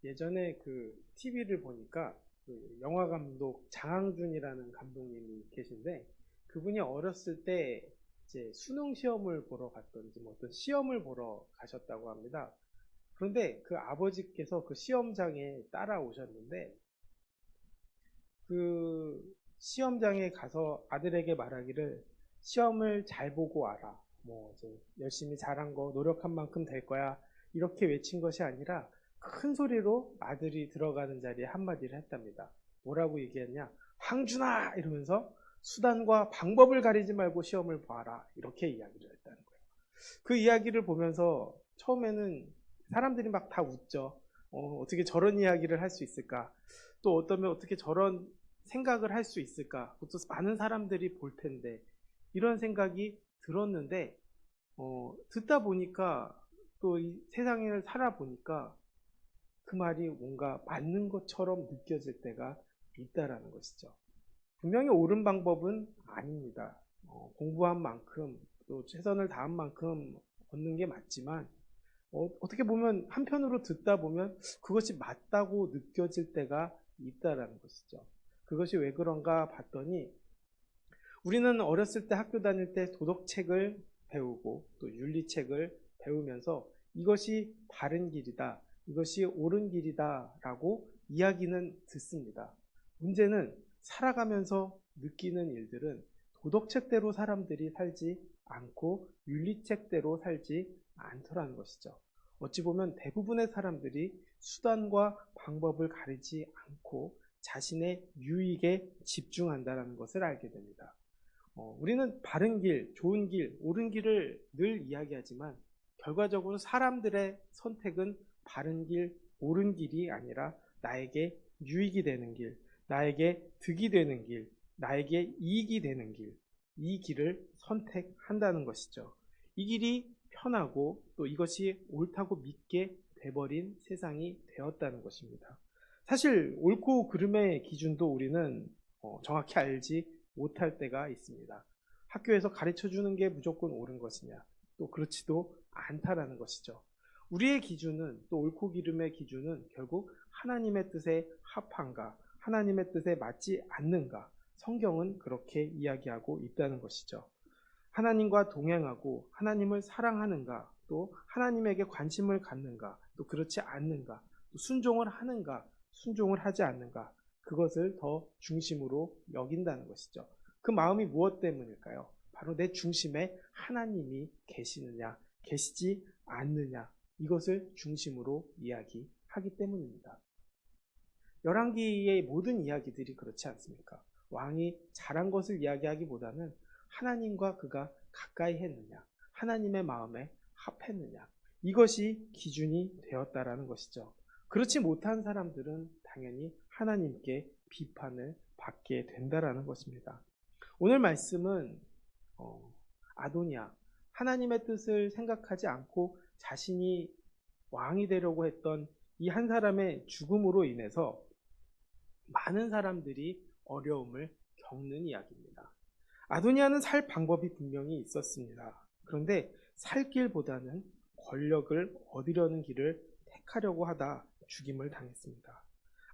예전에 그 TV를 보니까 그 영화 감독 장항준이라는 감독님이 계신데 그분이 어렸을 때 이제 수능 시험을 보러 갔던지 뭐 어떤 시험을 보러 가셨다고 합니다. 그런데 그 아버지께서 그 시험장에 따라오셨는데 그 시험장에 가서 아들에게 말하기를 시험을 잘 보고 와라. 뭐 이제 열심히 잘한 거 노력한 만큼 될 거야. 이렇게 외친 것이 아니라 큰 소리로 아들이 들어가는 자리에 한마디를 했답니다. 뭐라고 얘기했냐? 황준아! 이러면서 수단과 방법을 가리지 말고 시험을 봐라. 이렇게 이야기를 했다는 거예요. 그 이야기를 보면서 처음에는 사람들이 막 다 웃죠. 어떻게 저런 이야기를 할 수 있을까? 또 어떠면 어떻게 저런 생각을 할 수 있을까? 또 많은 사람들이 볼 텐데 이런 생각이 들었는데 듣다 보니까 또 이 세상을 살아보니까 그 말이 뭔가 맞는 것처럼 느껴질 때가 있다라는 것이죠. 분명히 옳은 방법은 아닙니다. 공부한 만큼 또 최선을 다한 만큼 얻는 게 맞지만 어떻게 보면 한편으로 듣다 보면 그것이 맞다고 느껴질 때가 있다라는 것이죠. 그것이 왜 그런가 봤더니 우리는 어렸을 때 학교 다닐 때 도덕책을 배우고 또 윤리책을 배우면서 이것이 바른 길이다, 이것이 옳은 길이다 라고 이야기는 듣습니다. 문제는 살아가면서 느끼는 일들은 도덕책대로 사람들이 살지 않고 윤리책대로 살지 않더라는 것이죠. 어찌 보면 대부분의 사람들이 수단과 방법을 가리지 않고 자신의 유익에 집중한다는 것을 알게 됩니다. 우리는 바른 길, 좋은 길, 옳은 길을 늘 이야기하지만 결과적으로 사람들의 선택은 바른 길, 옳은 길이 아니라 나에게 유익이 되는 길, 나에게 득이 되는 길, 나에게 이익이 되는 길, 이 길을 선택한다는 것이죠. 이 길이 편하고 또 이것이 옳다고 믿게 돼버린 세상이 되었다는 것입니다. 사실 옳고 그름의 기준도 우리는 정확히 알지 못할 때가 있습니다. 학교에서 가르쳐 주는 게 무조건 옳은 것이냐? 또 그렇지도 않다라는 것이죠. 우리의 기준은 또 옳고 기름의 기준은 결국 하나님의 뜻에 합한가, 하나님의 뜻에 맞지 않는가? 성경은 그렇게 이야기하고 있다는 것이죠. 하나님과 동행하고 하나님을 사랑하는가, 또 하나님에게 관심을 갖는가, 또 그렇지 않는가, 또 순종을 하는가, 순종을 하지 않는가, 그것을 더 중심으로 여긴다는 것이죠. 그 마음이 무엇 때문일까요? 바로 내 중심에 하나님이 계시느냐, 계시지 않느냐, 이것을 중심으로 이야기하기 때문입니다. 열왕기의 모든 이야기들이 그렇지 않습니까? 왕이 잘한 것을 이야기하기보다는 하나님과 그가 가까이 했느냐, 하나님의 마음에 합했느냐, 이것이 기준이 되었다라는 것이죠. 그렇지 못한 사람들은 당연히 하나님께 비판을 받게 된다라는 것입니다. 오늘 말씀은 아도니아, 하나님의 뜻을 생각하지 않고 자신이 왕이 되려고 했던 이 한 사람의 죽음으로 인해서 많은 사람들이 어려움을 겪는 이야기입니다. 아도니아는 살 방법이 분명히 있었습니다. 그런데 살 길보다는 권력을 얻으려는 길을 택하려고 하다 죽임을 당했습니다.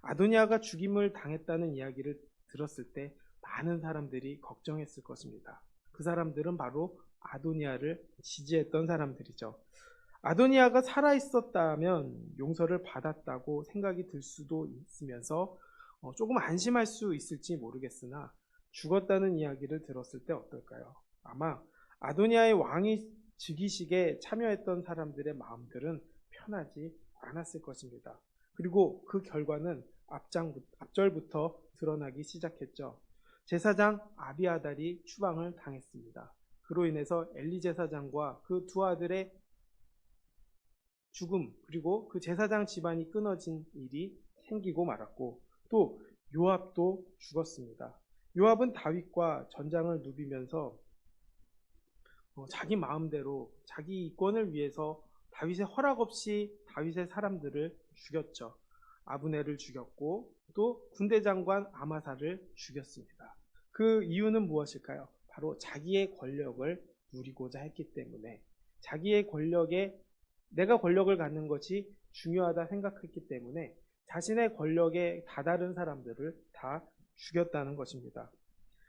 아도니아가 죽임을 당했다는 이야기를 들었을 때 많은 사람들이 걱정했을 것입니다. 그 사람들은 바로 아도니아를 지지했던 사람들이죠. 아도니아가 살아있었다면 용서를 받았다고 생각이 들 수도 있으면서 조금 안심할 수 있을지 모르겠으나 죽었다는 이야기를 들었을 때 어떨까요? 아마 아도니아의 왕위 즉위식에 참여했던 사람들의 마음들은 편하지 않았을 것입니다. 그리고 그 결과는 앞절부터 드러나기 시작했죠. 제사장 아비아달이 추방을 당했습니다. 그로 인해서 엘리 제사장과 그 두 아들의 죽음, 그리고 그 제사장 집안이 끊어진 일이 생기고 말았고, 또 요압도 죽었습니다. 요압은 다윗과 전장을 누비면서 자기 마음대로 자기 이권을 위해서 다윗의 허락 없이 다윗의 사람들을 죽였죠. 아브넬을 죽였고 또 군대 장관 아마사를 죽였습니다. 그 이유는 무엇일까요? 바로 자기의 권력을 누리고자 했기 때문에, 자기의 권력에 내가 권력을 갖는 것이 중요하다 생각했기 때문에 자신의 권력에 다다른 사람들을 다 죽였다는 것입니다.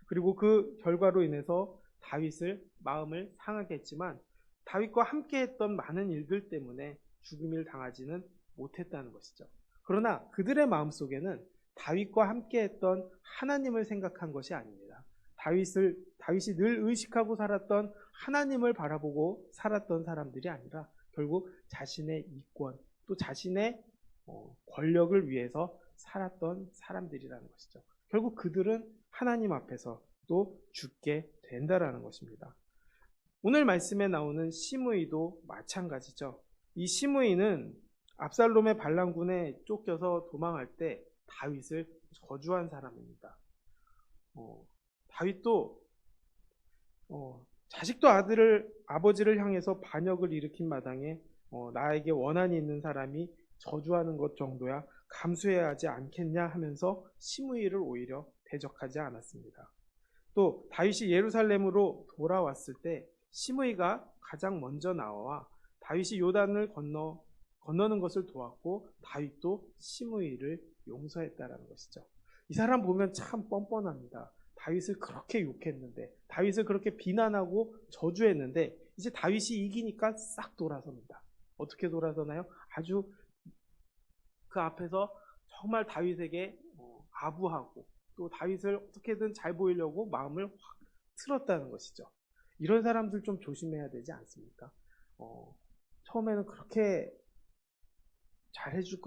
그리고 그 결과로 인해서 다윗을 마음을 상하게 했지만 다윗과 함께했던 많은 일들 때문에 죽음을 당하지는 못했다는 것이죠. 그러나 그들의 마음속에는 다윗과 함께했던 하나님을 생각한 것이 아닙니다. 다윗이 늘 의식하고 살았던 하나님을 바라보고 살았던 사람들이 아니라 결국 자신의 이권 또 자신의 권력을 위해서 살았던 사람들이라는 것이죠. 결국 그들은 하나님 앞에서 또 죽게 된다라는 것입니다. 오늘 말씀에 나오는 시므이도 마찬가지죠. 이 시므이는 압살롬의 반란군에 쫓겨서 도망할 때 다윗을 저주한 사람입니다. 다윗도 자식도 아버지를 향해서 반역을 일으킨 마당에 나에게 원한이 있는 사람이 저주하는 것 정도야 감수해야 하지 않겠냐 하면서 시므이를 오히려 대적하지 않았습니다. 또 다윗이 예루살렘으로 돌아왔을 때 시므이가 가장 먼저 나와 다윗이 요단을 건너는 것을 도왔고 다윗도 시므이를 용서했다라는 것이죠. 이 사람 보면 참 뻔뻔합니다. 다윗을 그렇게 욕했는데, 다윗을 그렇게 비난하고 저주했는데 이제 다윗이 이기니까 싹 돌아섭니다. 어떻게 돌아서나요? 아주 그 앞에서 정말 다윗에게 아부하고 또 다윗을 어떻게든 잘 보이려고 마음을 확 틀었다는 것이죠. 이런 사람들 좀 조심해야 되지 않습니까? 처음에는 그렇게 잘해줄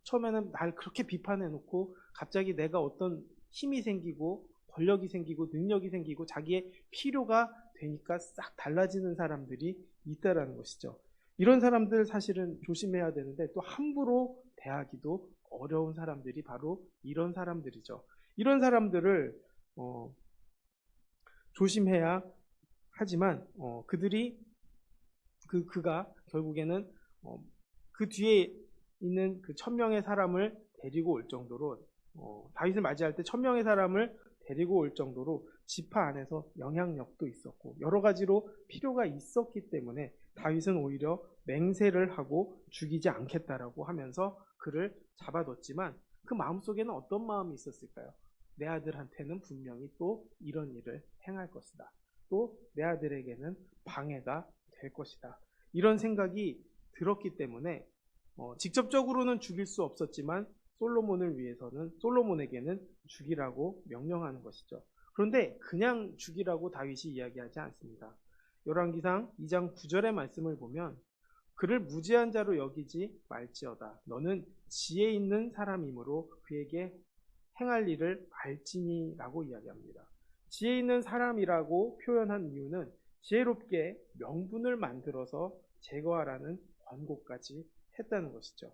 처음에는 날 그렇게 비판해놓고 갑자기 내가 어떤 힘이 생기고 권력이 생기고 능력이 생기고 자기의 필요가 되니까 싹 달라지는 사람들이 있다라는 것이죠. 이런 사람들 사실은 조심해야 되는데 또 함부로 대하기도 어려운 사람들이 바로 이런 사람들이죠. 이런 사람들을 조심해야 하지만 그가 결국에는 그 뒤에 있는 그 1000명의 사람을 데리고 올 정도로 다윗을 맞이할 때 1000명의 사람을 데리고 올 정도로 지파 안에서 영향력도 있었고 여러 가지로 필요가 있었기 때문에 다윗은 오히려 맹세를 하고 죽이지 않겠다라고 하면서 그를 잡아뒀지만 그 마음속에는 어떤 마음이 있었을까요? 내 아들한테는 분명히 또 이런 일을 행할 것이다. 또 내 아들에게는 방해가 될 것이다. 이런 생각이 들었기 때문에 직접적으로는 죽일 수 없었지만 솔로몬에게는 죽이라고 명령하는 것이죠. 그런데 그냥 죽이라고 다윗이 이야기하지 않습니다. 열왕기상 2장 9절의 말씀을 보면 그를 무지한 자로 여기지 말지어다. 너는 지혜 있는 사람이므로 그에게 행할 일을 알지니라고 이야기합니다. 지혜 있는 사람이라고 표현한 이유는 지혜롭게 명분을 만들어서 제거하라는 권고까지 했다는 것이죠.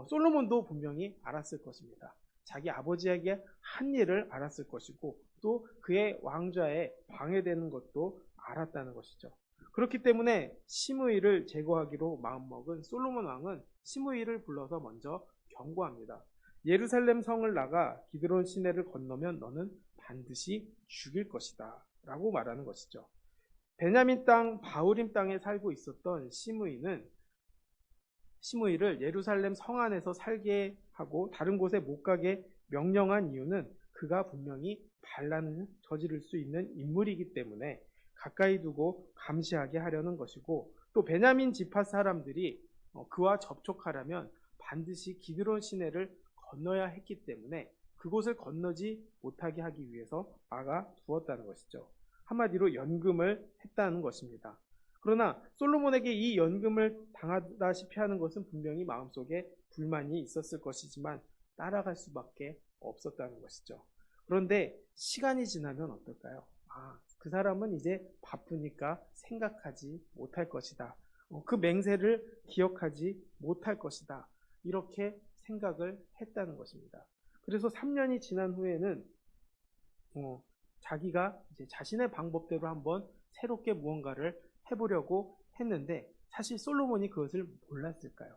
솔로몬도 분명히 알았을 것입니다. 자기 아버지에게 한 일을 알았을 것이고 또 그의 왕좌에 방해되는 것도 알았다는 것이죠. 그렇기 때문에 시므이를 제거하기로 마음먹은 솔로몬 왕은 시므이를 불러서 먼저 경고합니다. 예루살렘 성을 나가 기드론 시내를 건너면 너는 반드시 죽일 것이다 라고 말하는 것이죠. 베냐민 땅 바후림 땅에 살고 있었던 시므이를 예루살렘 성 안에서 살게 하고 다른 곳에 못 가게 명령한 이유는 그가 분명히 반란을 저지를 수 있는 인물이기 때문에 가까이 두고 감시하게 하려는 것이고 또 베냐민 지파 사람들이 그와 접촉하려면 반드시 기드론 시내를 건너야 했기 때문에 그곳을 건너지 못하게 하기 위해서 막아 두었다는 것이죠. 한마디로 연금을 했다는 것입니다. 그러나 솔로몬에게 이 연금을 당하다시피 하는 것은 분명히 마음속에 불만이 있었을 것이지만 따라갈 수밖에 없었다는 것이죠. 그런데 시간이 지나면 어떨까요? 그 사람은 이제 바쁘니까 생각하지 못할 것이다. 그 맹세를 기억하지 못할 것이다. 이렇게 생각을 했다는 것입니다. 그래서 3년이 지난 후에는 자기가 이제 자신의 방법대로 한번 새롭게 무언가를 해보려고 했는데 사실 솔로몬이 그것을 몰랐을까요?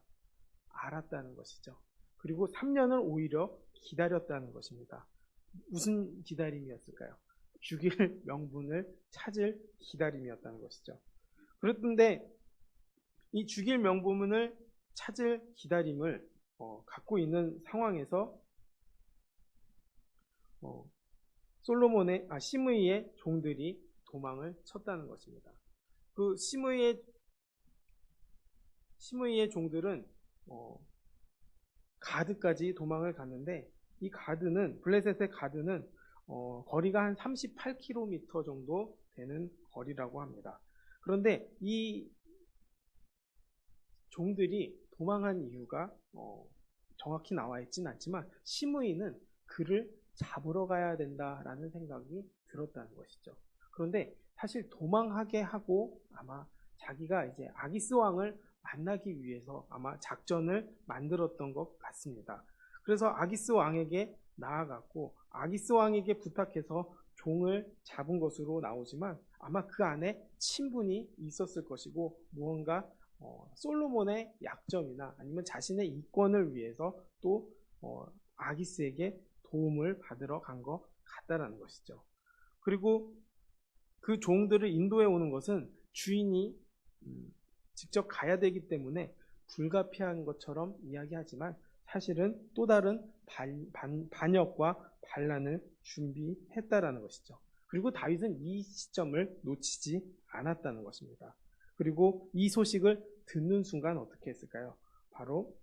알았다는 것이죠. 그리고 3년을 오히려 기다렸다는 것입니다. 무슨 기다림이었을까요? 죽일 명분을 찾을 기다림이었다는 것이죠. 그런데 이 죽일 명분을 찾을 기다림을 갖고 있는 상황에서 시므이의 종들이 도망을 쳤다는 것입니다. 그 시므이의 종들은 가드까지 도망을 갔는데, 이 블레셋의 가드는 거리가 한 38km 정도 되는 거리라고 합니다. 그런데 이 종들이 도망한 이유가 정확히 나와 있지는 않지만, 시므이는 그를 잡으러 가야 된다라는 생각이 들었다는 것이죠. 그런데 사실 도망하게 하고 아마 자기가 이제 아기스 왕을 만나기 위해서 아마 작전을 만들었던 것 같습니다. 그래서 아기스 왕에게 나아갔고, 아기스 왕에게 부탁해서 종을 잡은 것으로 나오지만 아마 그 안에 친분이 있었을 것이고, 무언가 솔로몬의 약점이나 아니면 자신의 이권을 위해서 또 아기스에게 도움을 받으러 간 것 같다라는 것이죠. 그리고 그 종들을 인도해 오는 것은 주인이 직접 가야 되기 때문에 불가피한 것처럼 이야기하지만, 사실은 또 다른 반역과 반란을 준비했다라는 것이죠. 그리고 다윗은 이 시점을 놓치지 않았다는 것입니다. 그리고 이 소식을 듣는 순간 어떻게 했을까요? 바로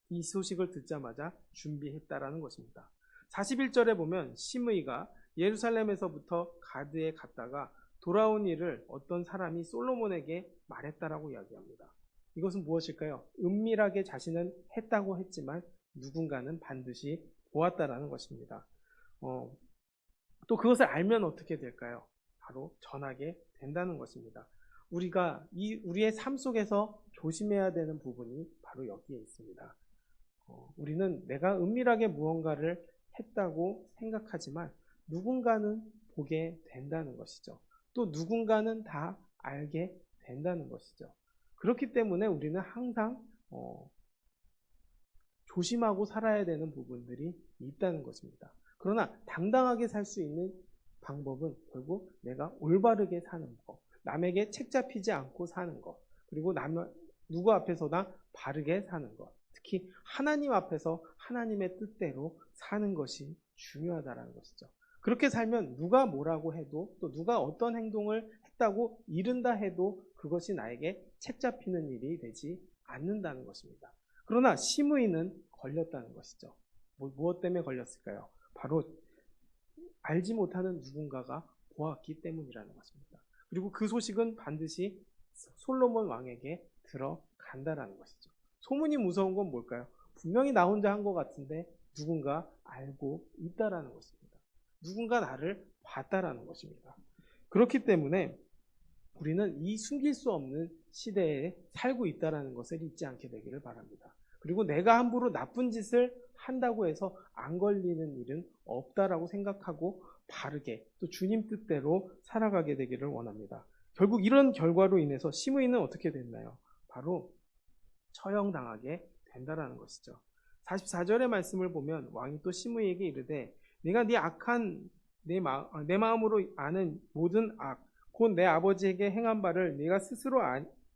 이 소식을 듣자마자 준비했다라는 것입니다. 41절에 보면 시므이가 예루살렘에서부터 가드에 갔다가 돌아온 일을 어떤 사람이 솔로몬에게 말했다라고 이야기합니다. 이것은 무엇일까요? 은밀하게 자신은 했다고 했지만 누군가는 반드시 보았다라는 것입니다. 또 그것을 알면 어떻게 될까요? 바로 전하게 된다는 것입니다. 우리가 우리의 삶 속에서 조심해야 되는 부분이 바로 여기에 있습니다. 우리는 내가 은밀하게 무언가를 했다고 생각하지만 누군가는 보게 된다는 것이죠. 또 누군가는 다 알게 된다는 것이죠. 그렇기 때문에 우리는 항상 조심하고 살아야 되는 부분들이 있다는 것입니다. 그러나 당당하게 살 수 있는 방법은 결국 내가 올바르게 사는 것, 남에게 책 잡히지 않고 사는 것, 그리고 누구 앞에서나 바르게 사는 것, 특히 하나님 앞에서 하나님의 뜻대로 사는 것이 중요하다는 것이죠. 그렇게 살면 누가 뭐라고 해도, 또 누가 어떤 행동을 했다고 이른다 해도 그것이 나에게 책 잡히는 일이 되지 않는다는 것입니다. 그러나 시므이는 걸렸다는 것이죠. 무엇 때문에 걸렸을까요? 바로 알지 못하는 누군가가 보았기 때문이라는 것입니다. 그리고 그 소식은 반드시 솔로몬 왕에게 들어간다라는 것이죠. 소문이 무서운 건 뭘까요? 분명히 나 혼자 한 것 같은데 누군가 알고 있다라는 것입니다. 누군가 나를 봤다라는 것입니다. 그렇기 때문에 우리는 이 숨길 수 없는 시대에 살고 있다라는 것을 잊지 않게 되기를 바랍니다. 그리고 내가 함부로 나쁜 짓을 한다고 해서 안 걸리는 일은 없다라고 생각하고 바르게 또 주님 뜻대로 살아가게 되기를 원합니다. 결국 이런 결과로 인해서 시므이는 어떻게 됐나요? 바로 처형당하게 된다라는 것이죠. 44절의 말씀을 보면 왕이 또 시므이에게 이르되 네가 네 악한 내 마음으로 아는 모든 악 곧 내 아버지에게 행한 바를 네가 스스로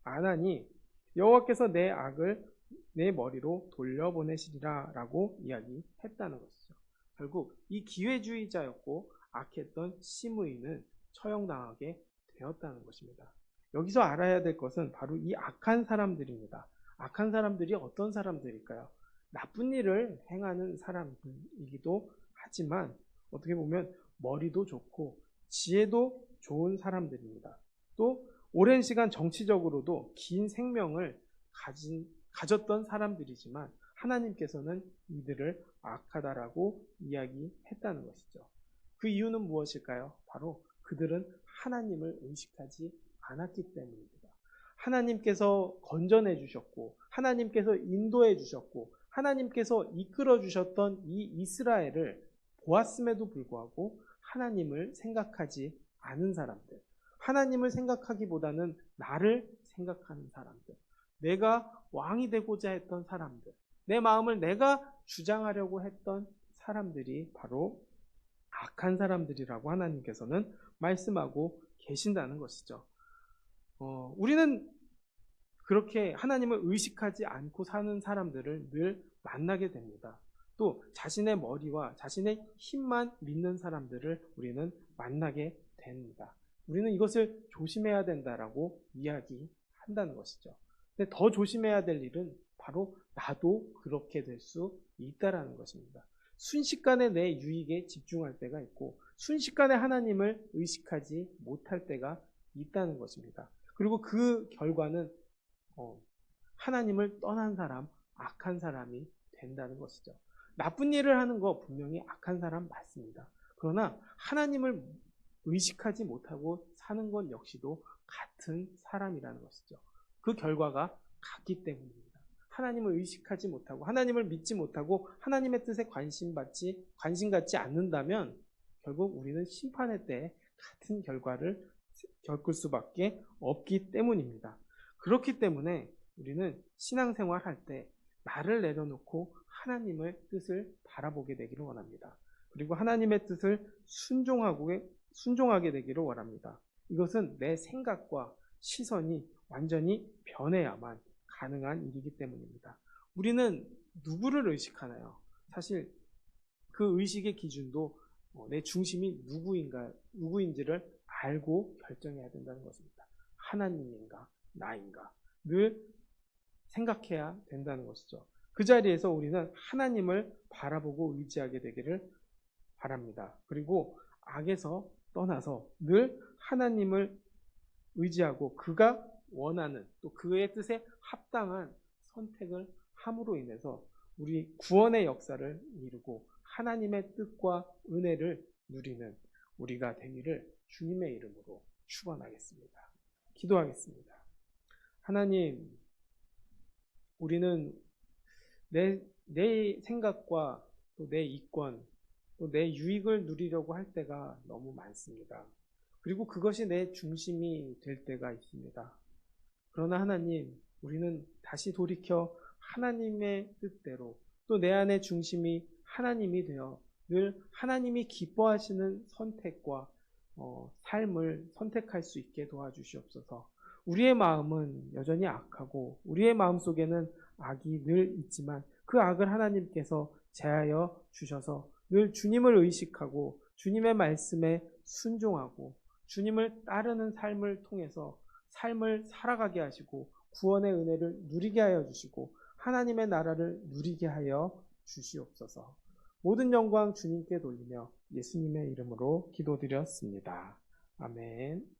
아나니 여호와께서 내 악을 내 머리로 돌려보내시리라 라고 이야기했다는 것이죠. 결국 이 기회주의자였고 악했던 시므이는 처형당하게 되었다는 것입니다. 여기서 알아야 될 것은 바로 이 악한 사람들입니다. 악한 사람들이 어떤 사람들일까요? 나쁜 일을 행하는 사람이기도 하지만 어떻게 보면 머리도 좋고 지혜도 좋은 사람들입니다. 또 오랜 시간 정치적으로도 긴 생명을 가졌던 사람들이지만 하나님께서는 이들을 악하다라고 이야기했다는 것이죠. 그 이유는 무엇일까요? 바로 그들은 하나님을 의식하지 않았기 때문입니다. 하나님께서 건전해 주셨고 하나님께서 인도해 주셨고 하나님께서 이끌어 주셨던 이 이스라엘을 보았음에도 불구하고 하나님을 생각하지 않은 사람들, 하나님을 생각하기보다는 나를 생각하는 사람들, 내가 왕이 되고자 했던 사람들, 내 마음을 내가 주장하려고 했던 사람들이 바로 악한 사람들이라고 하나님께서는 말씀하고 계신다는 것이죠. 우리는 그렇게 하나님을 의식하지 않고 사는 사람들을 늘 만나게 됩니다. 또 자신의 머리와 자신의 힘만 믿는 사람들을 우리는 만나게 됩니다. 우리는 이것을 조심해야 된다라고 이야기한다는 것이죠. 근데 더 조심해야 될 일은 바로 나도 그렇게 될 수 있다라는 것입니다. 순식간에 내 유익에 집중할 때가 있고 순식간에 하나님을 의식하지 못할 때가 있다는 것입니다. 그리고 그 결과는 하나님을 떠난 사람, 악한 사람이 된다는 것이죠. 나쁜 일을 하는 거 분명히 악한 사람 맞습니다. 그러나 하나님을 의식하지 못하고 사는 것 역시도 같은 사람이라는 것이죠. 그 결과가 같기 때문입니다. 하나님을 의식하지 못하고 하나님을 믿지 못하고 하나님의 뜻에 관심 갖지 않는다면 결국 우리는 심판의 때에 같은 결과를 겪을 수밖에 없기 때문입니다. 그렇기 때문에 우리는 신앙생활 할 때 나를 내려놓고 하나님의 뜻을 바라보게 되기를 원합니다. 그리고 하나님의 뜻을 순종하게 되기를 원합니다. 이것은 내 생각과 시선이 완전히 변해야만 가능한 일이기 때문입니다. 우리는 누구를 의식하나요? 사실 그 의식의 기준도 내 중심이 누구인지를 알고 결정해야 된다는 것입니다. 하나님인가 나인가 늘 생각해야 된다는 것이죠. 그 자리에서 우리는 하나님을 바라보고 의지하게 되기를 바랍니다. 그리고 악에서 떠나서 늘 하나님을 의지하고 그가 원하는 또 그의 뜻에 합당한 선택을 함으로 인해서 우리 구원의 역사를 이루고 하나님의 뜻과 은혜를 누리는 우리가 되기를 주님의 이름으로 축원하겠습니다. 기도하겠습니다. 하나님, 우리는 내 생각과 또 내 이권, 또 내 유익을 누리려고 할 때가 너무 많습니다. 그리고 그것이 내 중심이 될 때가 있습니다. 그러나 하나님, 우리는 다시 돌이켜 하나님의 뜻대로 또 내 안의 중심이 하나님이 되어 늘 하나님이 기뻐하시는 선택과 삶을 선택할 수 있게 도와주시옵소서. 우리의 마음은 여전히 악하고 우리의 마음속에는 악이 늘 있지만 그 악을 하나님께서 제하여 주셔서 늘 주님을 의식하고 주님의 말씀에 순종하고 주님을 따르는 삶을 통해서 삶을 살아가게 하시고 구원의 은혜를 누리게 하여 주시고 하나님의 나라를 누리게 하여 주시옵소서. 모든 영광 주님께 돌리며 예수님의 이름으로 기도드렸습니다. 아멘.